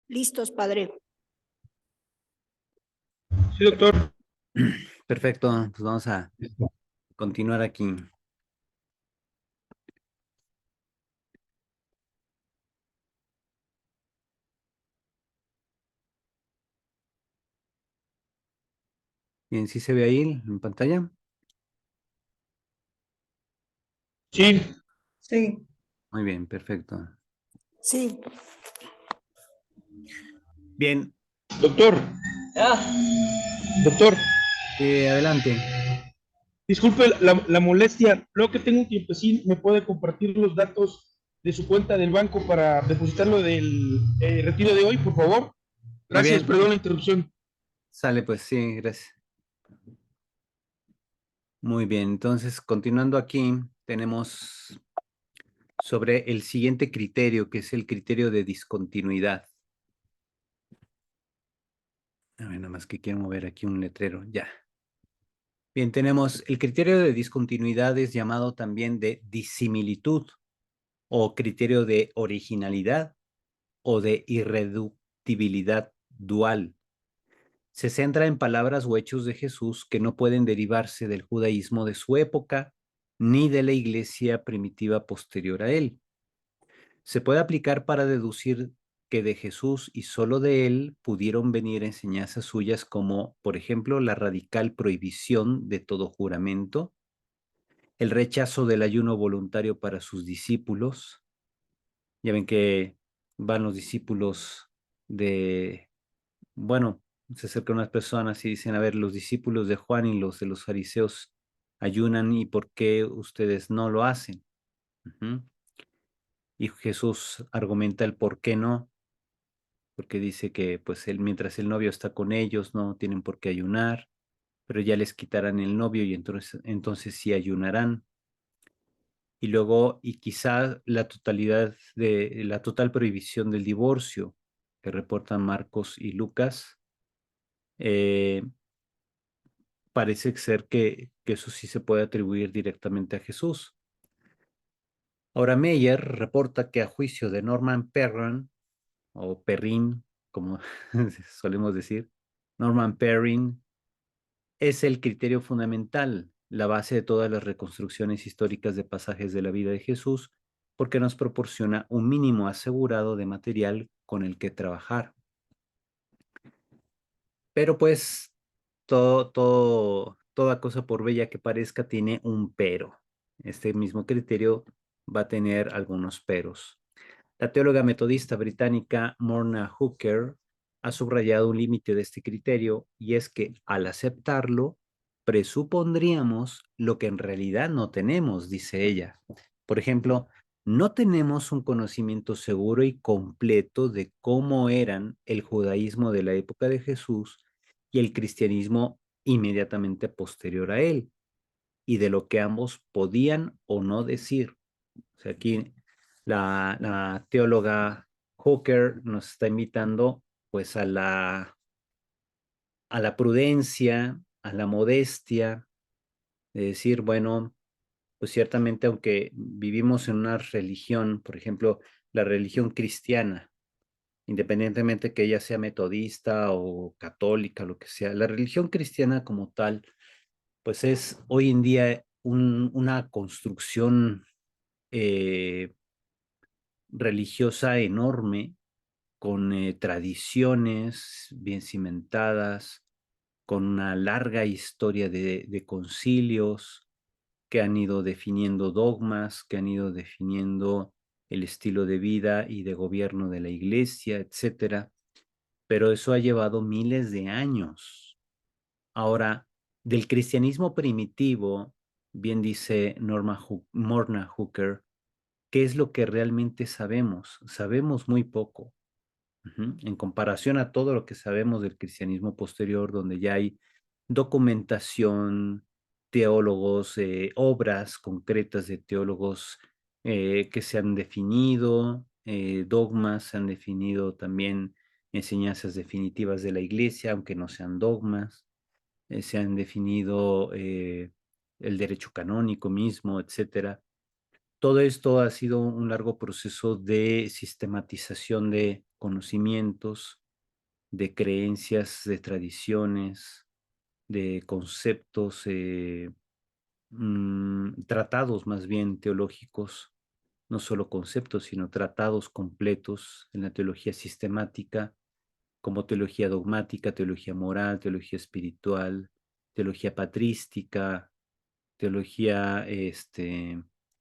Listos, padre. Sí, doctor. Perfecto, pues vamos a continuar aquí. Bien, ¿sí se ve ahí en pantalla? Sí, Sí. Muy bien, perfecto. Sí. Bien, doctor. Doctor, adelante. disculpe la molestia. Creo que tengo un tiempecín. ¿Me puede compartir los datos de su cuenta del banco para depositarlo del retiro de hoy, por favor? Muy Gracias, bien, perdón la interrupción. sale pues, sí, gracias. Muy bien, entonces continuando aquí, tenemos sobre el siguiente criterio, que es el criterio de discontinuidad. A ver, nada más que quiero mover aquí un letrero, ya. Bien, tenemos el criterio de discontinuidad, es llamado también de disimilitud o criterio de originalidad o de irreductibilidad dual. Se centra en palabras o hechos de Jesús que no pueden derivarse del judaísmo de su época ni de la iglesia primitiva posterior a él. Se puede aplicar para deducir que de Jesús y solo de él pudieron venir enseñanzas suyas como, por ejemplo, la radical prohibición de todo juramento, el rechazo del ayuno voluntario para sus discípulos. Ya ven que van los discípulos de, bueno, se acercan unas personas y dicen, a ver, los discípulos de Juan y los de los fariseos ayunan y ¿por qué ustedes no lo hacen? Uh-huh. Y Jesús argumenta el por qué no, porque dice que pues él, mientras el novio está con ellos no tienen por qué ayunar, pero ya les quitarán el novio y entonces sí ayunarán. Y luego, y quizá la total prohibición del divorcio que reportan Marcos y Lucas, eh, parece ser que eso sí se puede atribuir directamente a Jesús. Ahora Meyer reporta que a juicio de Norman Perrin, o Perrin, como solemos decir, Norman Perrin, es el criterio fundamental, la base de todas las reconstrucciones históricas de pasajes de la vida de Jesús, porque nos proporciona un mínimo asegurado de material con el que trabajar. Pero pues toda cosa por bella que parezca tiene un pero. Este mismo criterio va a tener algunos peros. La teóloga metodista británica Morna Hooker ha subrayado un límite de este criterio y es que al aceptarlo, presupondríamos lo que en realidad no tenemos, dice ella. Por ejemplo, no tenemos un conocimiento seguro y completo de cómo eran el judaísmo de la época de Jesús y el cristianismo inmediatamente posterior a él, y de lo que ambos podían o no decir. O sea, aquí la teóloga Hooker nos está invitando pues a la prudencia, a la modestia, de decir, bueno, pues ciertamente aunque vivimos en una religión, por ejemplo, la religión cristiana, independientemente que ella sea metodista o católica, lo que sea, la religión cristiana como tal, pues es hoy en día una construcción eh, religiosa enorme, con tradiciones bien cimentadas, con una larga historia de concilios que han ido definiendo dogmas, que han ido definiendo el estilo de vida y de gobierno de la iglesia, etcétera. Pero eso ha llevado miles de años. Ahora, del cristianismo primitivo, bien dice Morna Hooker, ¿qué es lo que realmente sabemos? Sabemos muy poco. En comparación a todo lo que sabemos del cristianismo posterior, donde ya hay documentación, teólogos, obras concretas de teólogos que se han definido, dogmas, se han definido también enseñanzas definitivas de la iglesia, aunque no sean dogmas, se han definido el derecho canónico mismo, etcétera. Todo esto ha sido un largo proceso de sistematización de conocimientos, de creencias, de tradiciones, de conceptos, tratados más bien teológicos, no solo conceptos, sino tratados completos en la teología sistemática, como teología dogmática, teología moral, teología espiritual, teología patrística, teología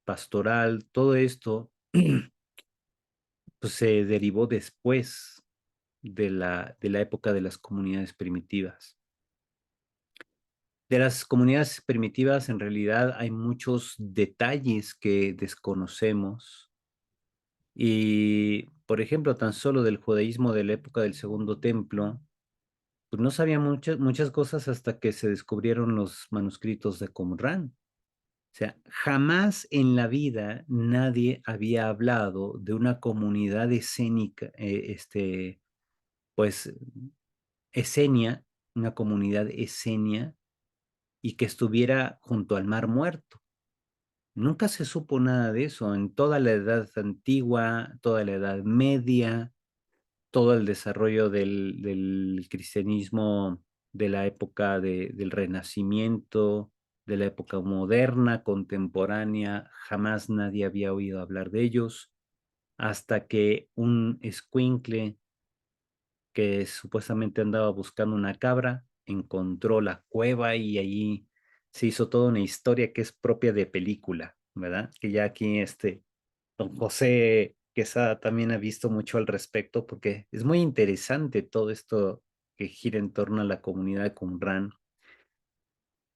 pastoral. Todo esto pues, se derivó después de la época de las comunidades primitivas. De las comunidades primitivas, en realidad, hay muchos detalles que desconocemos. Y, por ejemplo, tan solo del judaísmo de la época del Segundo Templo, pues no sabía muchas cosas hasta que se descubrieron los manuscritos de Qumrán. O sea, jamás en la vida nadie había hablado de una comunidad escénica, pues, esenia, una comunidad esenia y que estuviera junto al Mar Muerto. Nunca se supo nada de eso en toda la Edad Antigua, toda la Edad Media, todo el desarrollo del cristianismo de la época del Renacimiento, de la época moderna, contemporánea. Jamás nadie había oído hablar de ellos hasta que un escuincle que supuestamente andaba buscando una cabra encontró la cueva y allí se hizo toda una historia que es propia de película, ¿verdad? Que ya aquí don José Quesada también ha visto mucho al respecto porque es muy interesante todo esto que gira en torno a la comunidad de Qumrán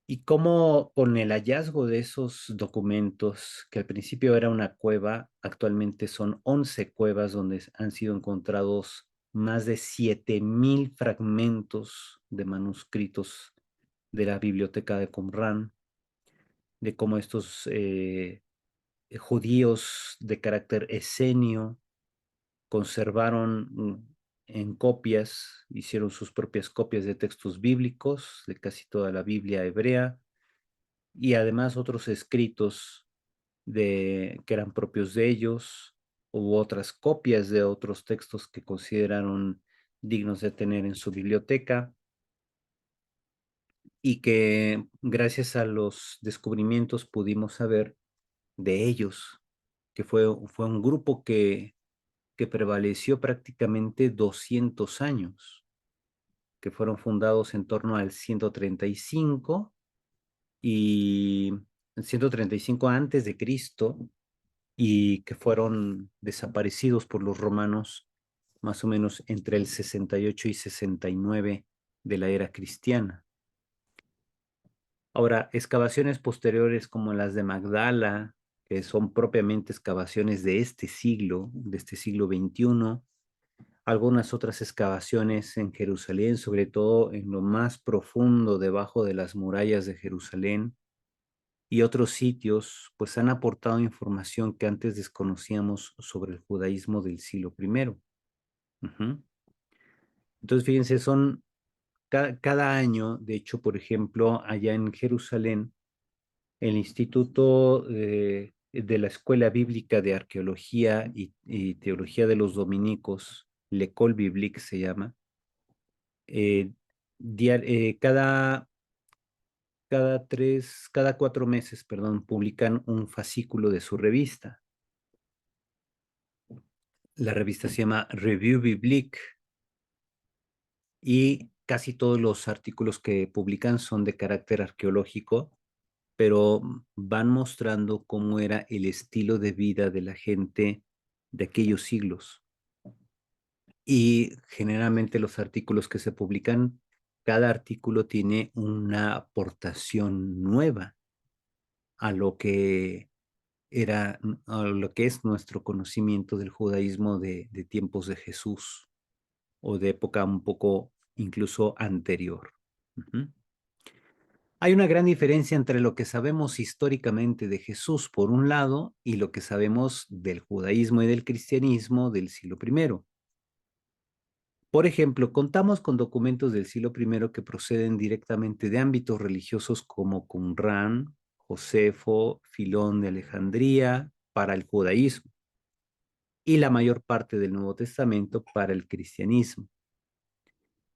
y cómo con el hallazgo de esos documentos, que al principio era una cueva, actualmente son 11 cuevas donde han sido encontrados más de 7,000 fragmentos de manuscritos de la biblioteca de Qumrán, de cómo estos judíos de carácter esenio conservaron en copias, hicieron sus propias copias de textos bíblicos, de casi toda la Biblia hebrea, y además otros escritos que eran propios de ellos, u otras copias de otros textos que consideraron dignos de tener en su biblioteca, y que gracias a los descubrimientos pudimos saber de ellos, que fue un grupo que prevaleció prácticamente 200 años, que fueron fundados en torno al 135 y 135 antes de Cristo y que fueron desaparecidos por los romanos más o menos entre el 68 y 69 de la era cristiana. Ahora, excavaciones posteriores como las de Magdala, que son propiamente excavaciones de este siglo XXI, algunas otras excavaciones en Jerusalén, sobre todo en lo más profundo debajo de las murallas de Jerusalén, y otros sitios, pues han aportado información que antes desconocíamos sobre el judaísmo del siglo I. Entonces, fíjense, son cada año, de hecho, por ejemplo, allá en Jerusalén, el Instituto de la Escuela Bíblica de Arqueología y Teología de los Dominicos, l'École Biblique se llama, eh, cada 4 meses, perdón, publican un fascículo de su revista. La revista se llama Revue Biblique y casi todos los artículos que publican son de carácter arqueológico, pero van mostrando cómo era el estilo de vida de la gente de aquellos siglos. Y generalmente los artículos que se publican, cada artículo tiene una aportación nueva a lo que a lo que es nuestro conocimiento del judaísmo de tiempos de Jesús o de época un poco incluso anterior. Hay una gran diferencia entre lo que sabemos históricamente de Jesús por un lado y lo que sabemos del judaísmo y del cristianismo del siglo I. Por ejemplo, contamos con documentos del siglo I que proceden directamente de ámbitos religiosos como Qumrán, Josefo, Filón de Alejandría, para el judaísmo y la mayor parte del Nuevo Testamento para el cristianismo.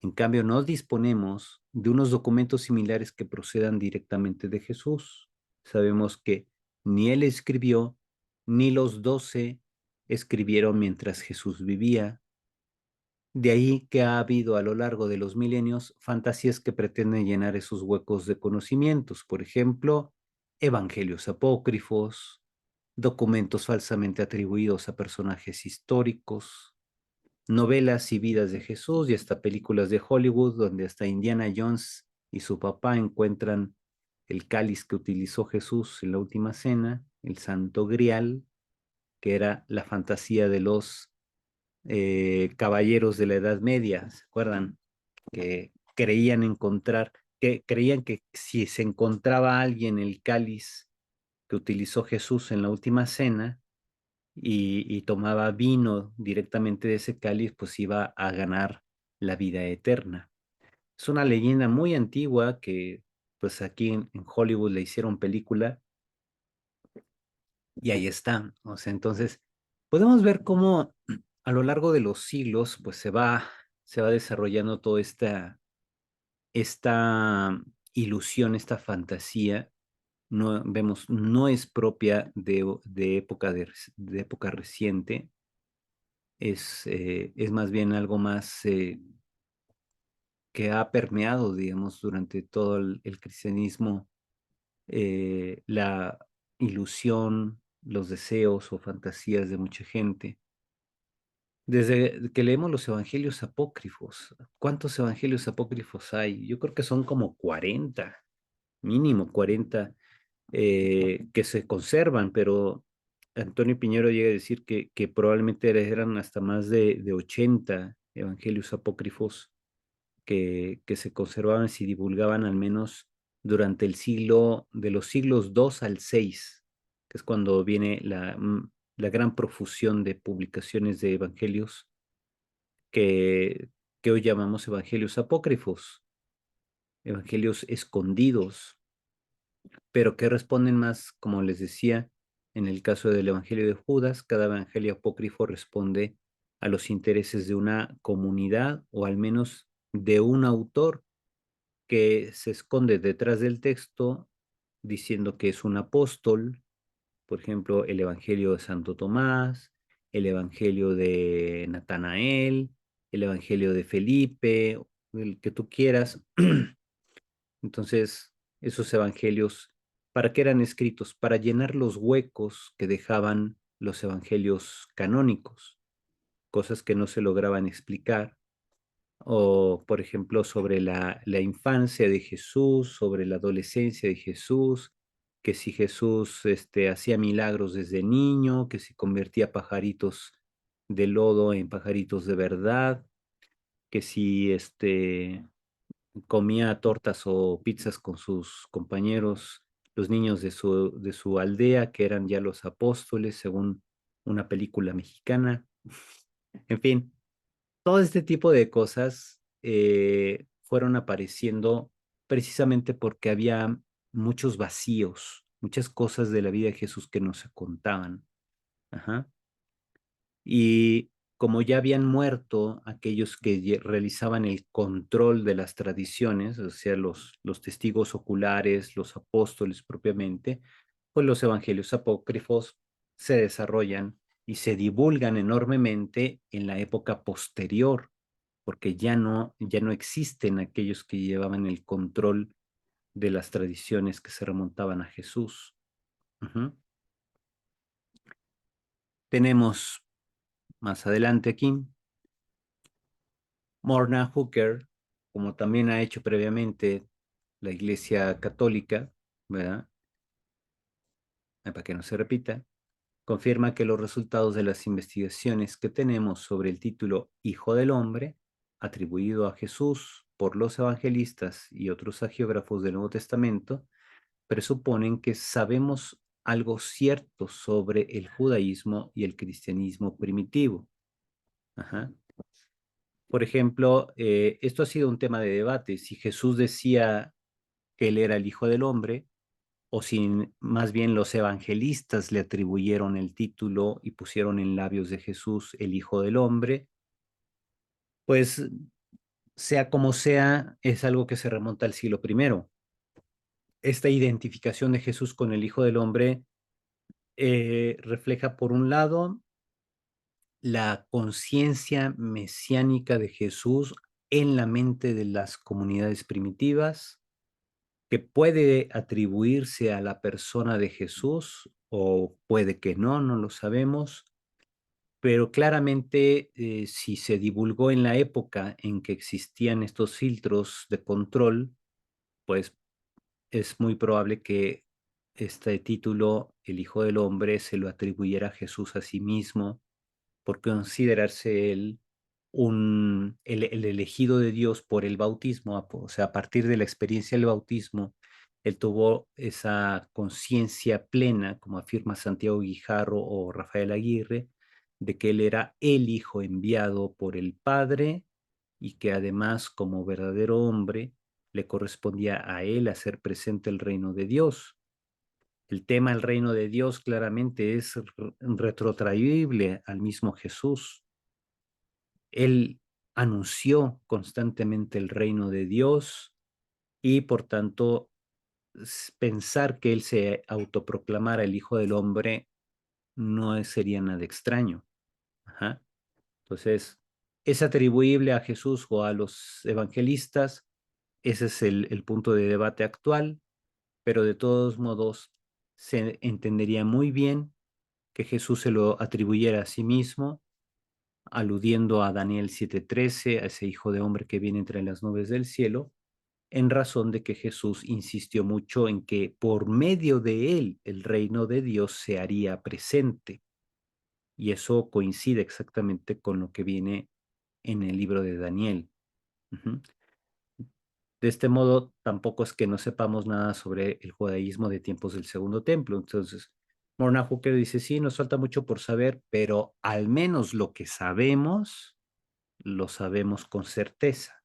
En cambio, no disponemos de unos documentos similares que procedan directamente de Jesús. Sabemos que ni él escribió, ni los 12 escribieron mientras Jesús vivía. De ahí que ha habido a lo largo de los milenios fantasías que pretenden llenar esos huecos de conocimientos. Por ejemplo, evangelios apócrifos, documentos falsamente atribuidos a personajes históricos, novelas y vidas de Jesús y hasta películas de Hollywood donde hasta Indiana Jones y su papá encuentran el cáliz que utilizó Jesús en la última cena, el Santo Grial, que era la fantasía de los caballeros de la Edad Media, ¿se acuerdan? Que creían que si se encontraba alguien el cáliz que utilizó Jesús en la última cena y tomaba vino directamente de ese cáliz, pues iba a ganar la vida eterna. Es una leyenda muy antigua que pues aquí en Hollywood le hicieron película y ahí está. O sea, entonces podemos ver cómo a lo largo de los siglos pues se va desarrollando toda esta ilusión, esta fantasía. No, vemos, no es propia de época reciente, es más bien algo más que ha permeado, digamos, durante todo el cristianismo, la ilusión, los deseos o fantasías de mucha gente. Desde que leemos los evangelios apócrifos, ¿cuántos evangelios apócrifos hay? Yo creo que son como 40, mínimo 40, que se conservan, pero Antonio Piñero llega a decir que probablemente eran hasta más de 80 evangelios apócrifos que se conservaban y se divulgaban al menos durante el siglo, de los siglos 2 al 6, que es cuando viene la gran profusión de publicaciones de evangelios que hoy llamamos evangelios apócrifos, evangelios escondidos, pero que responden más, como les decía, en el caso del Evangelio de Judas, cada evangelio apócrifo responde a los intereses de una comunidad o al menos de un autor que se esconde detrás del texto diciendo que es un apóstol, por ejemplo, el Evangelio de Santo Tomás, el Evangelio de Natanael, el Evangelio de Felipe, el que tú quieras. Entonces, esos evangelios, ¿para qué eran escritos? Para llenar los huecos que dejaban los evangelios canónicos, cosas que no se lograban explicar, o por ejemplo sobre la infancia de Jesús, sobre la adolescencia de Jesús, que si Jesús hacía milagros desde niño, que si convertía pajaritos de lodo en pajaritos de verdad, que si comía tortas o pizzas con sus compañeros, los niños de su aldea, que eran ya los apóstoles, según una película mexicana. En fin, todo este tipo de cosas fueron apareciendo precisamente porque había muchos vacíos, muchas cosas de la vida de Jesús que no se contaban. Ajá. Y como ya habían muerto aquellos que realizaban el control de las tradiciones, o sea, los testigos oculares, los apóstoles propiamente, pues los evangelios apócrifos se desarrollan y se divulgan enormemente en la época posterior, porque ya no existen aquellos que llevaban el control de las tradiciones que se remontaban a Jesús. Ujú. Tenemos más adelante aquí Morna Hooker, como también ha hecho previamente la Iglesia Católica, ¿verdad? Para que no se repita, confirma que los resultados de las investigaciones que tenemos sobre el título Hijo del Hombre, atribuido a Jesús por los evangelistas y otros hagiógrafos del Nuevo Testamento, presuponen que sabemos algo cierto sobre el judaísmo y el cristianismo primitivo. Ajá. Por ejemplo, esto ha sido un tema de debate. Si Jesús decía que él era el Hijo del Hombre, o si más bien los evangelistas le atribuyeron el título y pusieron en labios de Jesús el Hijo del Hombre, pues sea como sea, es algo que se remonta al siglo I. Esta identificación de Jesús con el Hijo del Hombre refleja, por un lado, la conciencia mesiánica de Jesús en la mente de las comunidades primitivas, que puede atribuirse a la persona de Jesús o puede que no, no lo sabemos, pero claramente si se divulgó en la época en que existían estos filtros de control, pues es muy probable que este título, el Hijo del Hombre, se lo atribuyera a Jesús a sí mismo por considerarse él el elegido de Dios por el bautismo, o sea, a partir de la experiencia del bautismo, él tuvo esa conciencia plena, como afirma Santiago Guijarro o Rafael Aguirre, de que él era el Hijo enviado por el Padre y que además, como verdadero hombre, le correspondía a él hacer presente el reino de Dios. El tema del reino de Dios claramente es retrotraíble al mismo Jesús. Él anunció constantemente el reino de Dios y por tanto pensar que él se autoproclamara el Hijo del Hombre no sería nada extraño. Ajá. Entonces, es atribuible a Jesús o a los evangelistas. Ese es el punto de debate actual, pero de todos modos se entendería muy bien que Jesús se lo atribuyera a sí mismo, aludiendo a Daniel 7:13, a ese hijo de hombre que viene entre las nubes del cielo, en razón de que Jesús insistió mucho en que por medio de él el reino de Dios se haría presente. Y eso coincide exactamente con lo que viene en el libro de Daniel. Uh-huh. De este modo, tampoco es que no sepamos nada sobre el judaísmo de tiempos del Segundo Templo. Entonces, Morna Hooker dice, sí, nos falta mucho por saber, pero al menos lo que sabemos, lo sabemos con certeza.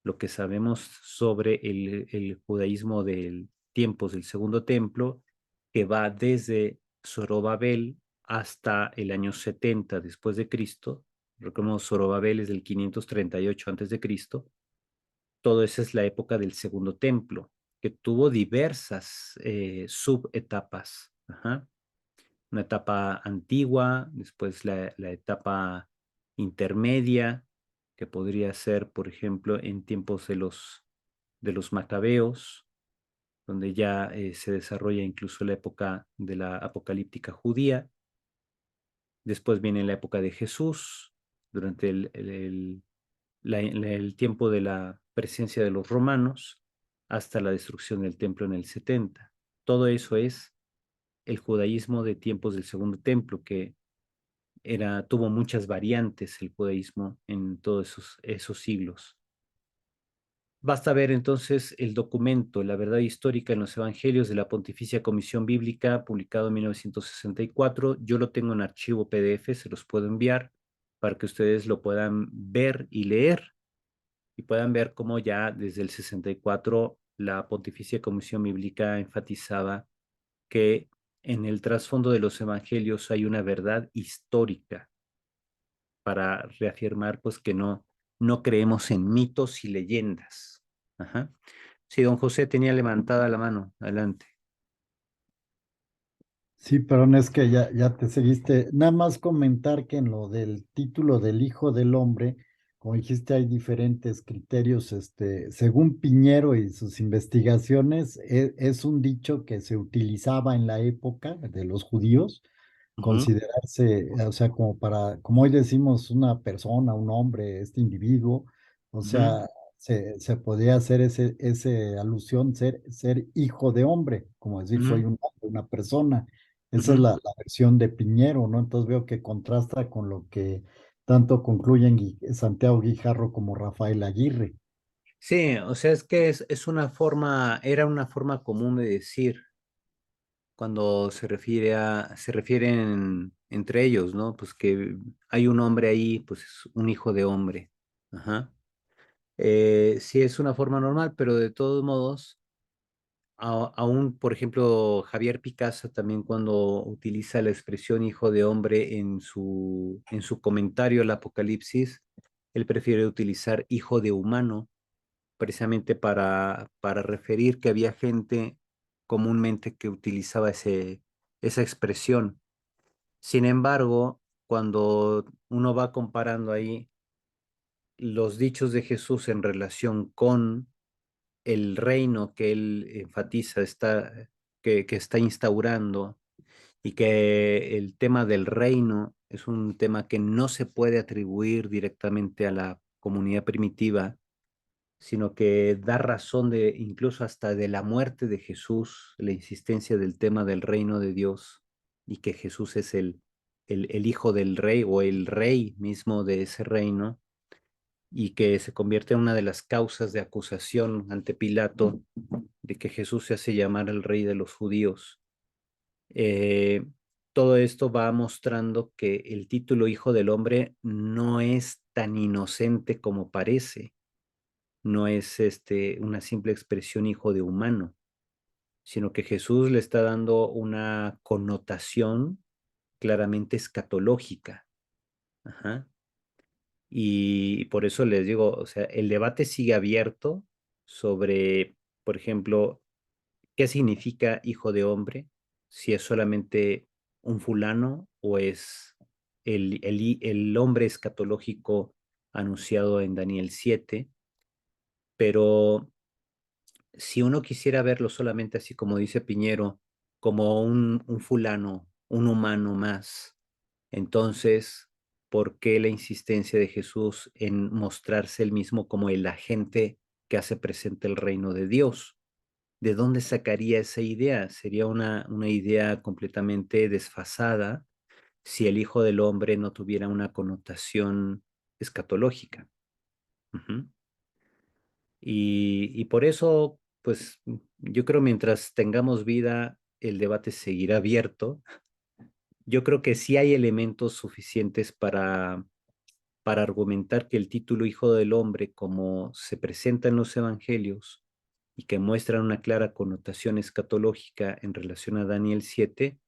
Lo que sabemos sobre el judaísmo de tiempos del Segundo Templo, que va desde Zorobabel hasta el año 70 después de Cristo. Recordemos, Zorobabel es del 538 antes de Cristo. Todo eso es la época del Segundo Templo, que tuvo diversas subetapas. Ajá. Una etapa antigua, después la etapa intermedia, que podría ser, por ejemplo, en tiempos de los macabeos, donde ya se desarrolla incluso la época de la apocalíptica judía. Después viene la época de Jesús, durante el tiempo de la presencia de los romanos, hasta la destrucción del templo en el 70. Todo eso es el judaísmo de tiempos del Segundo Templo, que tuvo muchas variantes el judaísmo en todos esos siglos. Basta ver entonces el documento La verdad histórica en los evangelios de la Pontificia Comisión Bíblica, publicado en 1964. Yo lo tengo en archivo PDF, se los puedo enviar para que ustedes lo puedan ver y leer y puedan ver cómo ya desde el 64 la Pontificia Comisión Bíblica enfatizaba que en el trasfondo de los evangelios hay una verdad histórica para reafirmar pues que no creemos en mitos y leyendas. Ajá. Sí, don José tenía levantada la mano. Adelante. Sí, perdón, es que ya te seguiste. Nada más comentar que en lo del título del Hijo del Hombre, como dijiste, hay diferentes criterios. Según Piñero y sus investigaciones, es un dicho que se utilizaba en la época de los judíos, Ujú, considerarse, o sea, como como hoy decimos, una persona, un hombre, este individuo, o ujú, sea, se podía hacer ese alusión, ser hijo de hombre, como decir, soy ujú, un hombre, una persona. Esa es ujú. la versión de Piñero, ¿no? Entonces veo que contrasta con lo que tanto concluyen Santiago Guijarro como Rafael Aguirre. Sí, o sea, es que es una forma, era una forma común de decir cuando se refieren entre ellos, ¿no? Pues que hay un hombre ahí, pues es un hijo de hombre. Ajá. Sí, es una forma normal, pero de todos modos, aún, por ejemplo, Javier Picasa también cuando utiliza la expresión hijo de hombre en su comentario al Apocalipsis, él prefiere utilizar hijo de humano, precisamente para referir que había gente comúnmente que utilizaba esa expresión. Sin embargo, cuando uno va comparando ahí los dichos de Jesús en relación con el reino que él enfatiza, que está instaurando, y que el tema del reino es un tema que no se puede atribuir directamente a la comunidad primitiva, sino que da razón de incluso hasta de la muerte de Jesús, la insistencia del tema del reino de Dios, y que Jesús es el hijo del rey o el rey mismo de ese reino, y que se convierte en una de las causas de acusación ante Pilato de que Jesús se hace llamar el rey de los judíos. Eh, Todo esto va mostrando que el título Hijo del Hombre no es tan inocente como parece, no es una simple expresión hijo de humano, sino que Jesús le está dando una connotación claramente escatológica. Ajá. Y por eso les digo, o sea, el debate sigue abierto sobre, por ejemplo, qué significa hijo de hombre, si es solamente un fulano o es el hombre escatológico anunciado en Daniel 7, pero si uno quisiera verlo solamente así como dice Piñero, como un fulano, un humano más, entonces, ¿por qué la insistencia de Jesús en mostrarse él mismo como el agente que hace presente el reino de Dios? ¿De dónde sacaría esa idea? Sería una idea completamente desfasada si el Hijo del Hombre no tuviera una connotación escatológica. Ujú. Y por eso, pues yo creo mientras tengamos vida, el debate seguirá abierto. Yo creo que sí hay elementos suficientes para argumentar que el título Hijo del Hombre, como se presenta en los evangelios y que muestran una clara connotación escatológica en relación a Daniel 7,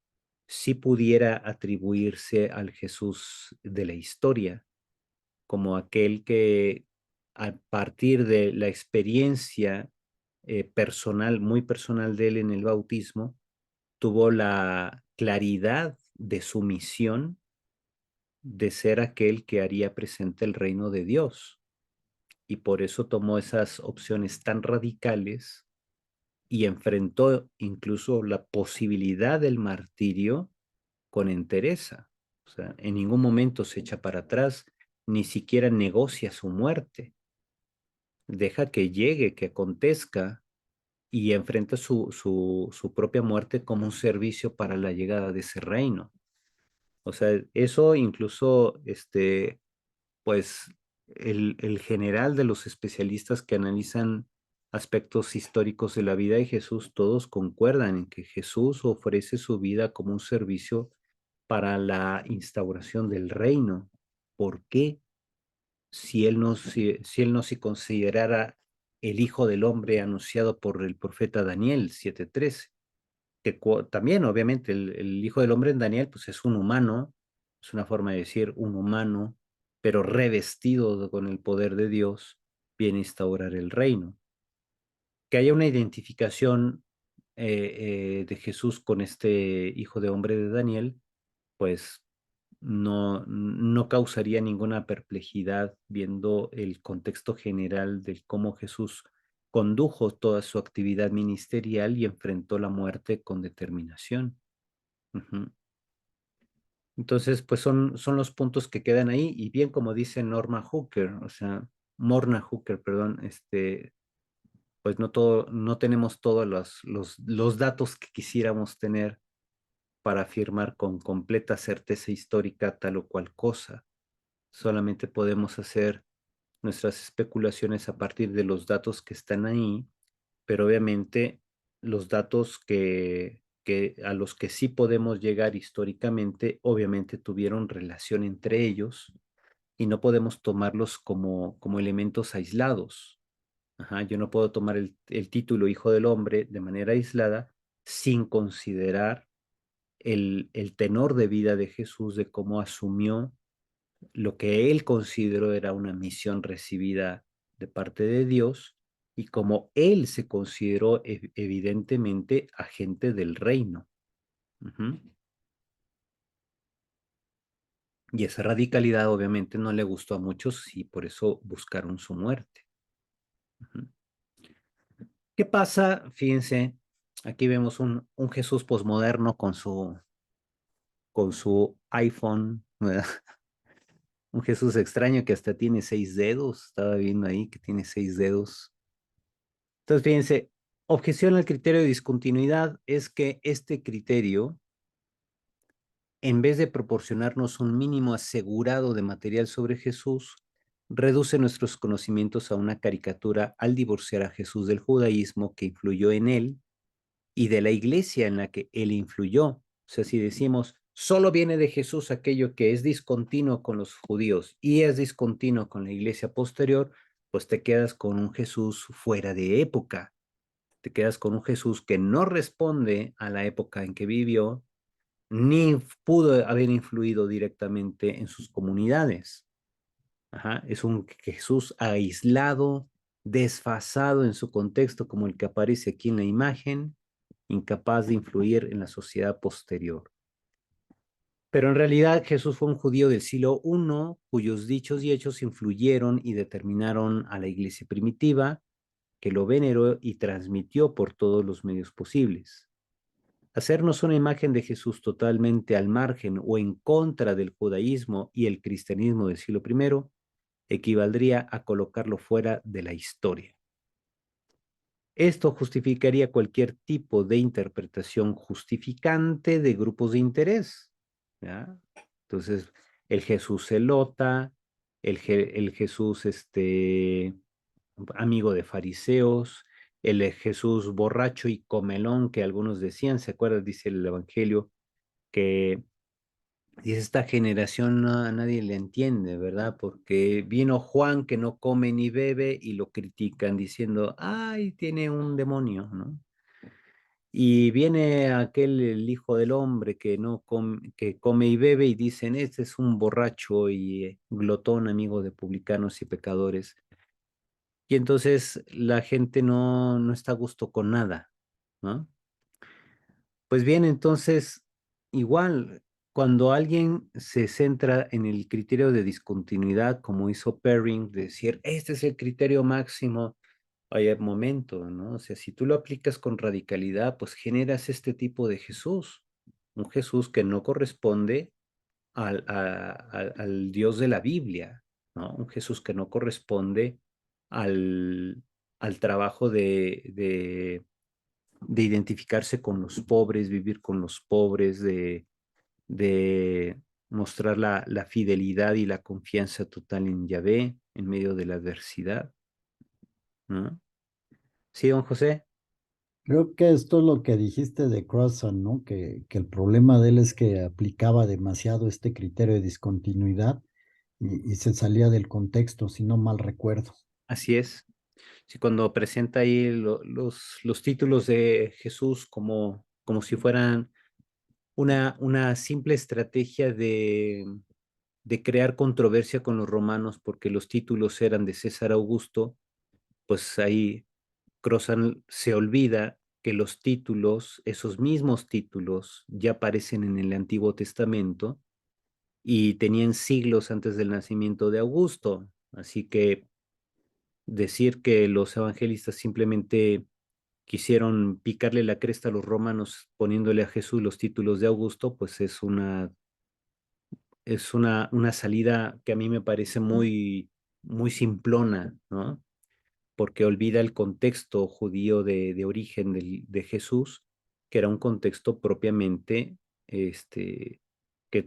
sí pudiera atribuirse al Jesús de la historia, como aquel que a partir de la experiencia personal, muy personal de él en el bautismo, tuvo la claridad de su misión de ser aquel que haría presente el reino de Dios. Y por eso tomó esas opciones tan radicales y enfrentó incluso la posibilidad del martirio con entereza. O sea, en ningún momento se echa para atrás, ni siquiera negocia su muerte. Deja que llegue, que acontezca y enfrenta su propia muerte como un servicio para la llegada de ese reino. O sea, eso incluso, pues, el general de los especialistas que analizan aspectos históricos de la vida de Jesús, todos concuerdan en que Jesús ofrece su vida como un servicio para la instauración del reino. ¿Por qué? Si él no se considerara el Hijo del Hombre anunciado por el profeta Daniel 7:13, que también obviamente el Hijo del Hombre en Daniel pues es un humano, es una forma de decir un humano, pero revestido con el poder de Dios, viene a instaurar el reino. Que haya una identificación de Jesús con este Hijo de Hombre de Daniel, pues no causaría ninguna perplejidad viendo el contexto general de cómo Jesús condujo toda su actividad ministerial y enfrentó la muerte con determinación. Ujú. Entonces, pues son los puntos que quedan ahí, y bien como dice Morna Hooker, perdón, pues no tenemos todos los datos que quisiéramos tener para afirmar con completa certeza histórica tal o cual cosa. Solamente podemos hacer nuestras especulaciones a partir de los datos que están ahí, pero obviamente los datos a los que sí podemos llegar históricamente, obviamente tuvieron relación entre ellos y no podemos tomarlos como elementos aislados. Ajá, yo no puedo tomar el título Hijo del Hombre de manera aislada sin considerar el tenor de vida de Jesús, de cómo asumió lo que él consideró era una misión recibida de parte de Dios y cómo él se consideró evidentemente agente del reino. Ujú. Y esa radicalidad obviamente no le gustó a muchos y por eso buscaron su muerte. Ujú. ¿Qué pasa? Fíjense, aquí vemos un Jesús posmoderno con su iPhone, ¿verdad? Un Jesús extraño que hasta tiene 6 dedos. Estaba viendo ahí que tiene 6 dedos. Entonces, fíjense, objeción al criterio de discontinuidad es que este criterio, en vez de proporcionarnos un mínimo asegurado de material sobre Jesús, reduce nuestros conocimientos a una caricatura al divorciar a Jesús del judaísmo que influyó en él y de la iglesia en la que él influyó. O sea, si decimos, solo viene de Jesús aquello que es discontinuo con los judíos y es discontinuo con la iglesia posterior, pues te quedas con un Jesús fuera de época. Te quedas con un Jesús que no responde a la época en que vivió, ni pudo haber influido directamente en sus comunidades. Ajá, es un Jesús aislado, desfasado en su contexto, como el que aparece aquí en la imagen, incapaz de influir en la sociedad posterior. Pero en realidad Jesús fue un judío del siglo I, cuyos dichos y hechos influyeron y determinaron a la iglesia primitiva, que lo veneró y transmitió por todos los medios posibles. Hacernos una imagen de Jesús totalmente al margen o en contra del judaísmo y el cristianismo del siglo I equivaldría a colocarlo fuera de la historia. Esto justificaría cualquier tipo de interpretación justificante de grupos de interés, ¿ya? Entonces, el Jesús celota, el Jesús amigo de fariseos, el Jesús borracho y comelón que algunos decían, ¿se acuerdan? Dice el Evangelio, que dice esta generación a nadie le entiende, ¿verdad? Porque vino Juan que no come ni bebe y lo critican diciendo, ay, tiene un demonio, ¿no? Y viene aquel, el hijo del hombre que no come, que come y bebe y dicen, este es un borracho y glotón, amigo de publicanos y pecadores. Y entonces la gente no está a gusto con nada, ¿no? Pues bien, entonces, igual, cuando alguien se centra en el criterio de discontinuidad, como hizo Perring, de decir, este es el criterio máximo, hay un momento, ¿no? O sea, si tú lo aplicas con radicalidad, pues generas este tipo de Jesús, un Jesús que no corresponde al Dios de la Biblia, ¿no? Un Jesús que no corresponde al, al trabajo de identificarse con los pobres, vivir con los pobres, de mostrar la fidelidad y la confianza total en Yahvé en medio de la adversidad, ¿no? Sí, don José. Creo que esto es lo que dijiste de Crossan, ¿no? Que el problema de él es que aplicaba demasiado este criterio de discontinuidad y se salía del contexto, si no mal recuerdo. Así es. Sí, cuando presenta ahí los títulos de Jesús como si fueran una simple estrategia de crear controversia con los romanos porque los títulos eran de César Augusto, pues ahí Crozan se olvida que los títulos, esos mismos títulos, ya aparecen en el Antiguo Testamento y tenían siglos antes del nacimiento de Augusto. Así que decir que los evangelistas simplemente quisieron picarle la cresta a los romanos poniéndole a Jesús los títulos de Augusto, pues es una salida que a mí me parece muy, muy simplona, ¿no? Porque olvida el contexto judío de origen de Jesús, que era un contexto propiamente que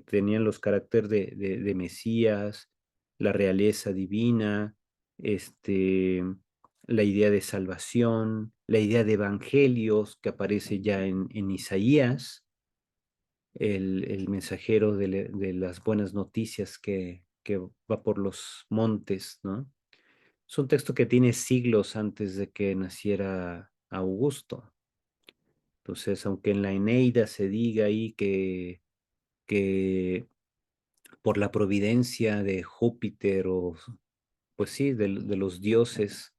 tenían los caracteres de Mesías, la realeza divina, la idea de salvación, la idea de evangelios que aparece ya en Isaías, el mensajero de las buenas noticias que va por los montes, ¿no? Es un texto que tiene siglos antes de que naciera Augusto. Entonces, aunque en la Eneida se diga ahí que por la providencia de Júpiter o, pues sí, de los dioses,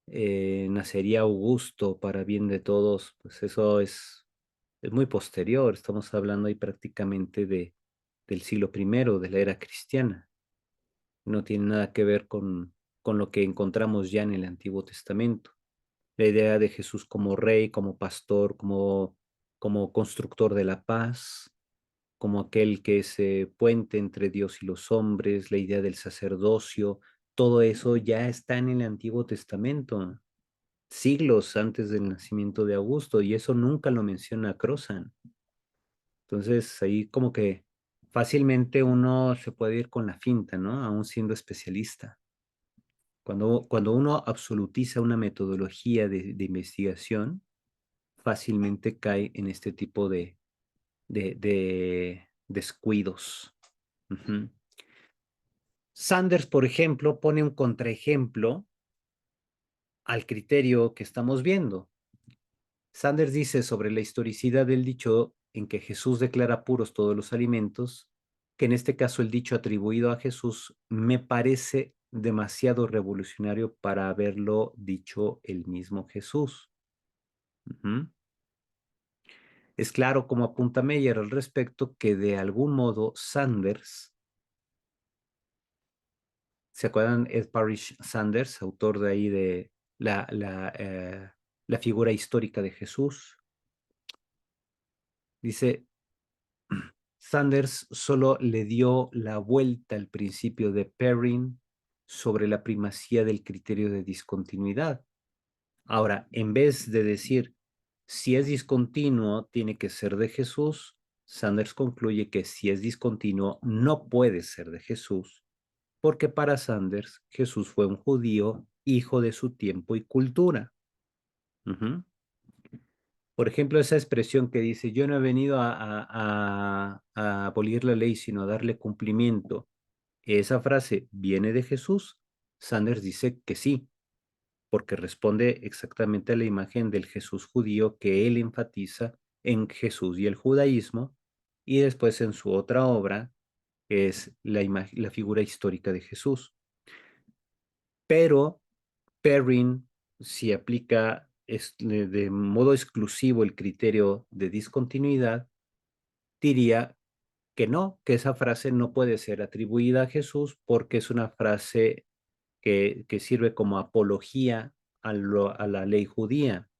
nacería Augusto para bien de todos, pues eso es muy posterior. Estamos hablando ahí prácticamente del siglo I, de la era cristiana. No tiene nada que ver con lo que encontramos ya en el Antiguo Testamento. La idea de Jesús como rey, como pastor, como constructor de la paz, como aquel que es puente entre Dios y los hombres, la idea del sacerdocio, todo eso ya está en el Antiguo Testamento, siglos antes del nacimiento de Augusto, y eso nunca lo menciona Crozan. Entonces, ahí como que fácilmente uno se puede ir con la finta, ¿no? Aún siendo especialista. Cuando uno absolutiza una metodología de investigación, fácilmente cae en este tipo de descuidos. Ujú. Sanders, por ejemplo, pone un contraejemplo al criterio que estamos viendo. Sanders dice sobre la historicidad del dicho en que Jesús declara puros todos los alimentos, que en este caso el dicho atribuido a Jesús me parece demasiado revolucionario para haberlo dicho el mismo Jesús. Ujú. Es claro, como apunta Meyer al respecto, que de algún modo Sanders, ¿se acuerdan? Ed Parrish Sanders, autor de ahí de la figura histórica de Jesús, dice, Sanders solo le dio la vuelta al principio de Perrin sobre la primacía del criterio de discontinuidad. Ahora, en vez de decir, si es discontinuo, tiene que ser de Jesús, Sanders concluye que si es discontinuo, no puede ser de Jesús, porque para Sanders, Jesús fue un judío, hijo de su tiempo y cultura. Uh-huh. Por ejemplo, esa expresión que dice, yo no he venido a abolir la ley, sino a darle cumplimiento. Esa frase viene de Jesús. Sanders dice que sí, porque responde exactamente a la imagen del Jesús judío que él enfatiza en Jesús y el judaísmo, y después en su otra obra, que es la figura histórica de Jesús. Pero Perrin, si aplica de modo exclusivo el criterio de discontinuidad, diría que no, que esa frase no puede ser atribuida a Jesús porque es una frase que sirve como apología a la ley judía.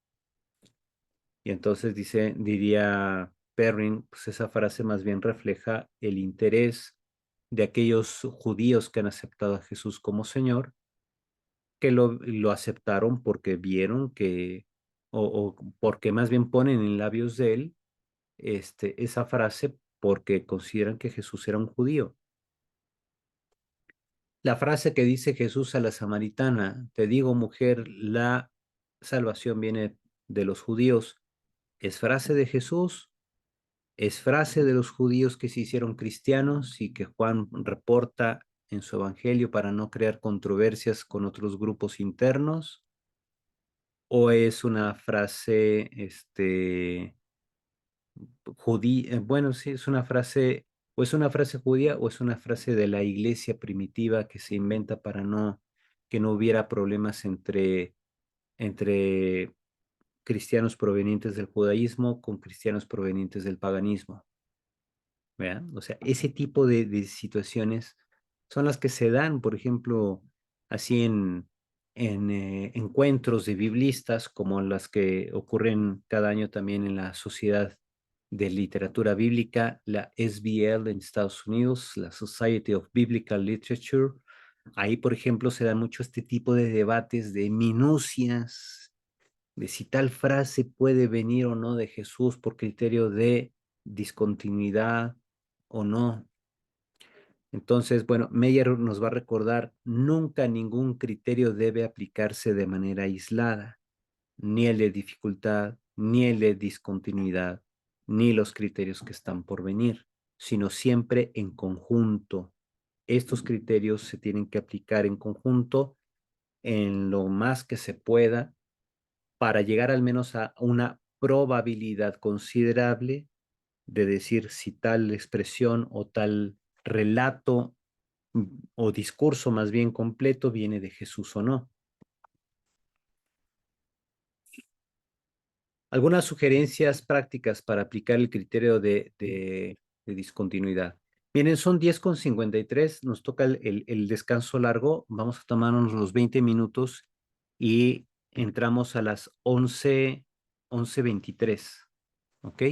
Y entonces diría Perrin, pues esa frase más bien refleja el interés de aquellos judíos que han aceptado a Jesús como Señor, que lo aceptaron porque vieron o porque más bien ponen en labios de él esa frase porque consideran que Jesús era un judío. La frase que dice Jesús a la samaritana, te digo mujer, la salvación viene de los judíos, ¿es frase de Jesús? ¿Es frase de los judíos que se hicieron cristianos y que Juan reporta en su evangelio para no crear controversias con otros grupos internos? ¿O es una frase judía? Bueno, sí, es una frase, o es una frase judía o es una frase de la iglesia primitiva que se inventa para que no hubiera problemas entre cristianos provenientes del judaísmo con cristianos provenientes del paganismo. ¿Verdad? O sea, ese tipo de situaciones son las que se dan, por ejemplo, así en encuentros de biblistas, como las que ocurren cada año también en la Sociedad de Literatura Bíblica, la SBL en Estados Unidos, la Society of Biblical Literature. Ahí, por ejemplo, se dan mucho este tipo de debates de minucias, de si tal frase puede venir o no de Jesús por criterio de discontinuidad o no. Entonces, bueno, Meyer nos va a recordar, nunca ningún criterio debe aplicarse de manera aislada, ni el de dificultad, ni el de discontinuidad, ni los criterios que están por venir, sino siempre en conjunto. Estos criterios se tienen que aplicar en conjunto en lo más que se pueda para llegar al menos a una probabilidad considerable de decir si tal expresión o tal relato o discurso más bien completo viene de Jesús o no. Algunas sugerencias prácticas para aplicar el criterio de discontinuidad. Miren, son 10:53, nos toca el descanso largo, vamos a tomarnos los 20 minutos y entramos a las 11:23, ¿ok?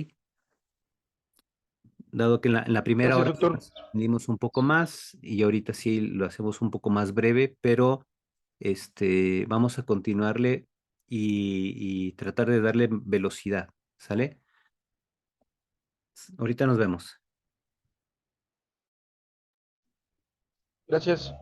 Dado que en la primera Gracias, hora doctor. dimos un poco más y ahorita sí lo hacemos un poco más breve, pero vamos a continuarle y tratar de darle velocidad, ¿sale? Ahorita nos vemos. Gracias.